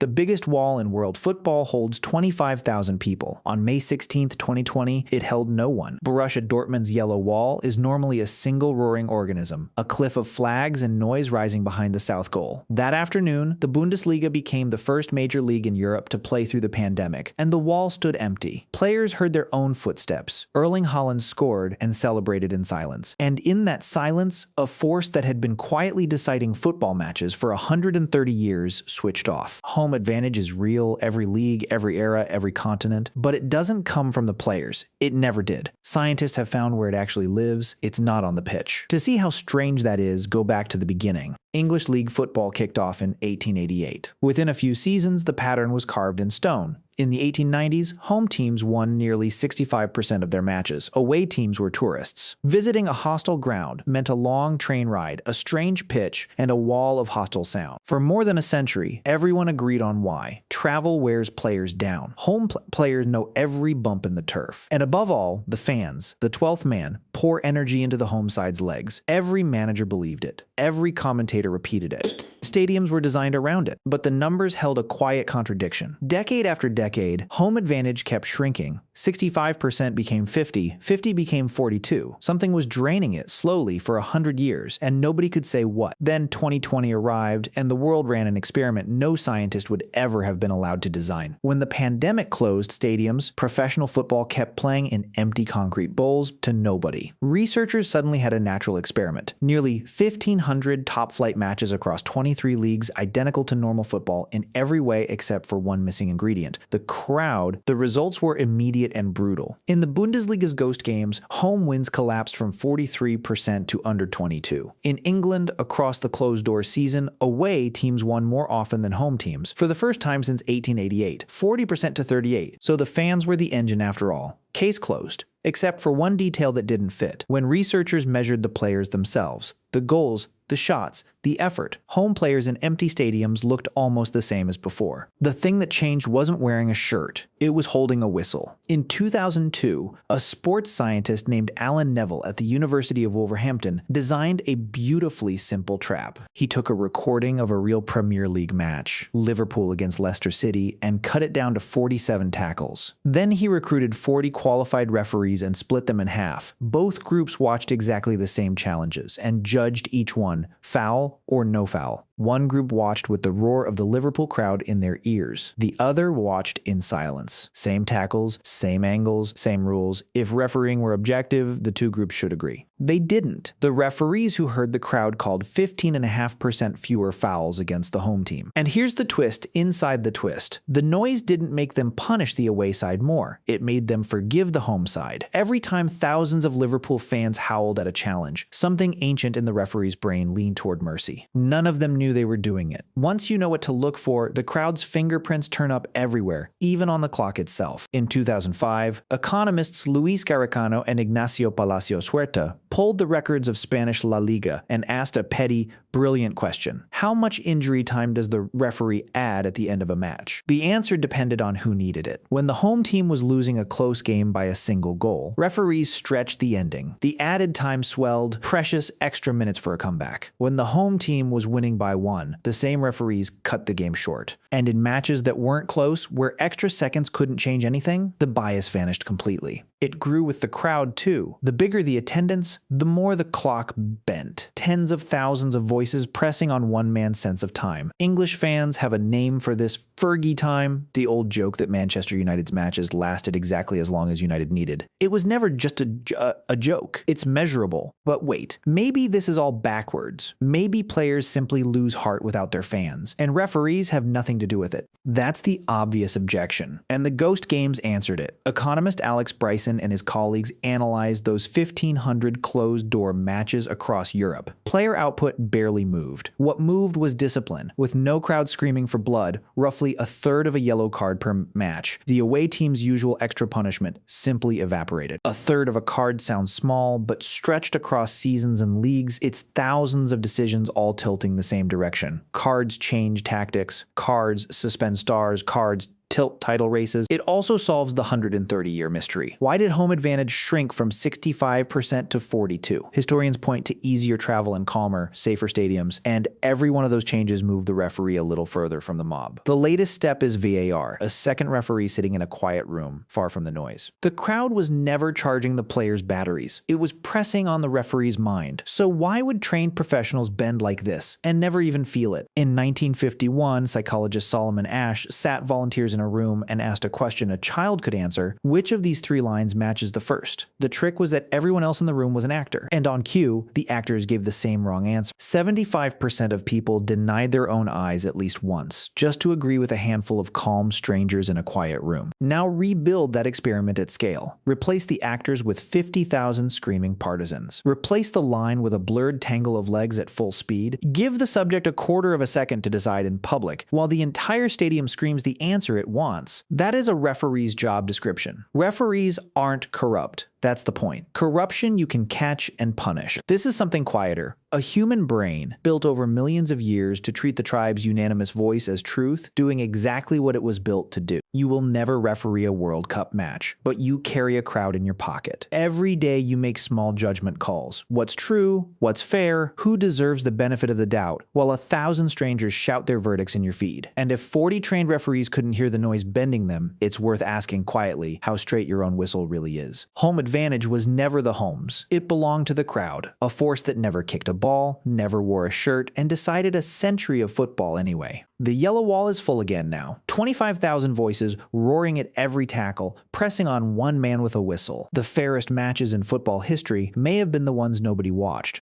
The biggest wall in world football holds 25,000 people. On May 16, 2020, it held no one. Borussia Dortmund's yellow wall is normally a single roaring organism, a cliff of flags and noise rising behind the south goal. That afternoon, the Bundesliga became the first major league in Europe to play through the pandemic, and the wall stood empty. Players heard their own footsteps. Erling Haaland scored and celebrated in silence. And in that silence, a force that had been quietly deciding football matches for 130 years switched off. Home advantage is real, every league, every era, every continent, but it doesn't come from the players. It never did. Scientists have found where it actually lives. It's not on the pitch. To see how strange that is, go back to the beginning. English league football kicked off in 1888. Within a few seasons, the pattern was carved in stone. In the 1890s, home teams won nearly 65% of their matches. Away teams were tourists. Visiting a hostile ground meant a long train ride, a strange pitch, and a wall of hostile sound. For more than a century, everyone agreed on why. Travel wears players down. Home players know every bump in the turf. And above all, the fans, the 12th man, pour energy into the home side's legs. Every manager believed it. Every commentator repeated it. Stadiums were designed around it, but the numbers held a quiet contradiction. Decade after decade, home advantage kept shrinking. 65% became 50, 50 became 42. Something was draining it slowly for 100 years, and nobody could say what. Then 2020 arrived, and the world ran an experiment no scientist would ever have been allowed to design. When the pandemic closed stadiums, professional football kept playing in empty concrete bowls to nobody. Researchers suddenly had a natural experiment. Nearly 1,500 top-flight matches across 23 leagues identical to normal football in every way except for one missing ingredient. The crowd. The results were immediate and brutal. In the Bundesliga's ghost games, home wins collapsed from 43% to under 22%. In England, across the closed-door season, away teams won more often than home teams, for the first time since 1888, 40% to 38%, so the fans were the engine after all. Case closed. Except for one detail that didn't fit. When researchers measured the players themselves, the goals, the shots, the effort, home players in empty stadiums looked almost the same as before. The thing that changed wasn't wearing a shirt, it was holding a whistle. In 2002, a sports scientist named Alan Neville at the University of Wolverhampton designed a beautifully simple trap. He took a recording of a real Premier League match, Liverpool against Leicester City, and cut it down to 47 tackles. Then he recruited 40 qualified referees and split them in half. Both groups watched exactly the same challenges and judged each one, foul or no foul. One group watched with the roar of the Liverpool crowd in their ears. The other watched in silence. Same tackles, same angles, same rules. If refereeing were objective, the two groups should agree. They didn't. The referees who heard the crowd called 15.5% fewer fouls against the home team. And here's the twist inside the twist. The noise didn't make them punish the away side more. It made them forgive the home side. Every time thousands of Liverpool fans howled at a challenge, something ancient in the referee's brain leaned toward mercy. None of them knew they were doing it. Once you know what to look for, the crowd's fingerprints turn up everywhere, even on the clock itself. In 2005, economists Luis Garicano and Ignacio Palacios Huerta pulled the records of Spanish La Liga and asked a petty, brilliant question. How much injury time does the referee add at the end of a match? The answer depended on who needed it. When the home team was losing a close game by a single goal, referees stretched the ending. The added time swelled, precious extra minutes for a comeback. When the home team was winning by one, the same referees cut the game short. And in matches that weren't close, where extra seconds couldn't change anything, the bias vanished completely. It grew with the crowd too. The bigger the attendance, the more the clock bent. Tens of thousands of voices pressing on one man's sense of time. English fans have a name for this: Fergie time, the old joke that Manchester United's matches lasted exactly as long as United needed. It was never just a joke. It's measurable. But wait, maybe this is all backwards. Maybe players simply lose heart without their fans, and referees have nothing to do with it. That's the obvious objection, and the ghost games answered it. Economist Alex Bryson and his colleagues analyzed those 1,500 closed-door matches across Europe. Player output barely moved. What moved was discipline. With no crowd screaming for blood, roughly a third of a yellow card per match, the away team's usual extra punishment simply evaporated. A third of a card sounds small, but stretched across seasons and leagues, it's thousands of decisions all tilting the same direction. Cards change tactics, cards suspend stars, cards tilt title races. It also solves the 130-year mystery. Why did home advantage shrink from 65% to 42%? Historians point to easier travel and calmer, safer stadiums, and every one of those changes moved the referee a little further from the mob. The latest step is VAR, a second referee sitting in a quiet room, far from the noise. The crowd was never charging the players' batteries. It was pressing on the referee's mind. So why would trained professionals bend like this and never even feel it? In 1951, psychologist Solomon Asch sat volunteers in a room and asked a question a child could answer: which of these three lines matches the first? The trick was that everyone else in the room was an actor, and on cue, the actors gave the same wrong answer. 75% of people denied their own eyes at least once, just to agree with a handful of calm strangers in a quiet room. Now rebuild that experiment at scale. Replace the actors with 50,000 screaming partisans. Replace the line with a blurred tangle of legs at full speed. Give the subject a quarter of a second to decide in public, while the entire stadium screams the answer it wants. That is a referee's job description. Referees aren't corrupt. That's the point. Corruption you can catch and punish. This is something quieter. A human brain built over millions of years to treat the tribe's unanimous voice as truth, doing exactly what it was built to do. You will never referee a World Cup match, but you carry a crowd in your pocket. Every day you make small judgment calls. What's true? What's fair? Who deserves the benefit of the doubt? While 1,000 strangers shout their verdicts in your feed. And if 40 trained referees couldn't hear the noise bending them, it's worth asking quietly how straight your own whistle really is. Home advantage was never the home's. It belonged to the crowd, a force that never kicked a ball, never wore a shirt, and decided a century of football anyway. The yellow wall is full again now. 25,000 voices roaring at every tackle, pressing on one man with a whistle. The fairest matches in football history may have been the ones nobody watched,